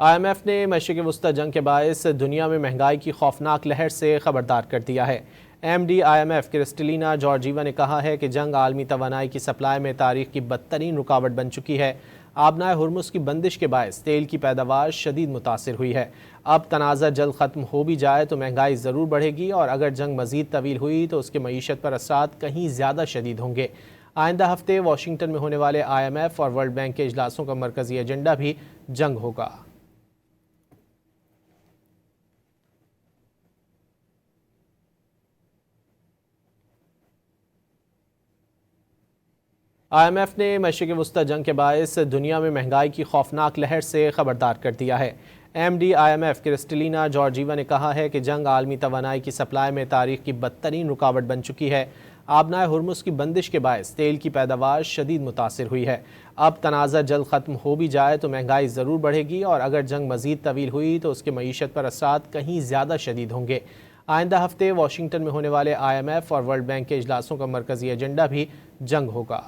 IMF ने मशरिक़ वस्ती जंग के बायस दुनिया में महंगाई की खौफनाक लहर से खबरदार कर दिया है। MD IMF क्रिस्टलिना जॉर्जीवा ने कहा है कि जंग आलमी तवानाई की सप्लाई में तारीख की बदतरीन रुकावट बन चुकी है। आबनाए हुर्मुज़ की बंदिश के बायस तेल की पैदावार शदीद मुतासिर हुई है। अब तनाज़ा जल्द ख़त्म हो भी जाए तो महंगाई ज़रूर बढ़ेगी और अगर जंग मज़ीद तवील हुई तो उसके मईशत पर असरात कहीं ज़्यादा शदीद होंगे। आइंदा हफ्ते वाशिंगटन में होने वाले IMF और वर्ल्ड बैंक के इजलासों का मरकज़ी एजेंडा भी जंग होगा। IMF ने मशरिक़ वस्ती जंग के बायस दुनिया में महंगाई की खौफनाक लहर से खबरदार कर दिया है। MD IMF क्रिस्टलिना जॉर्जीवा ने कहा है कि जंग आलमी तवानाई की सप्लाई में तारीख की बदतरीन रुकावट बन चुकी है। आबनाए हुर्मुज़ की बंदिश के बायस तेल की पैदावार शदीद मुतासिर हुई है। अब तनाज़ा जल्द ख़त्म हो भी जाए तो महंगाई ज़रूर बढ़ेगी और अगर जंग मज़ीद तवील हुई तो उसके मईशत पर असरात कहीं ज़्यादा शदीद होंगे। आइंदा हफ्ते वाशिंगटन में होने वाले IMF और वर्ल्ड बैंक के इजलासों का मरकज़ी एजेंडा भी जंग होगा।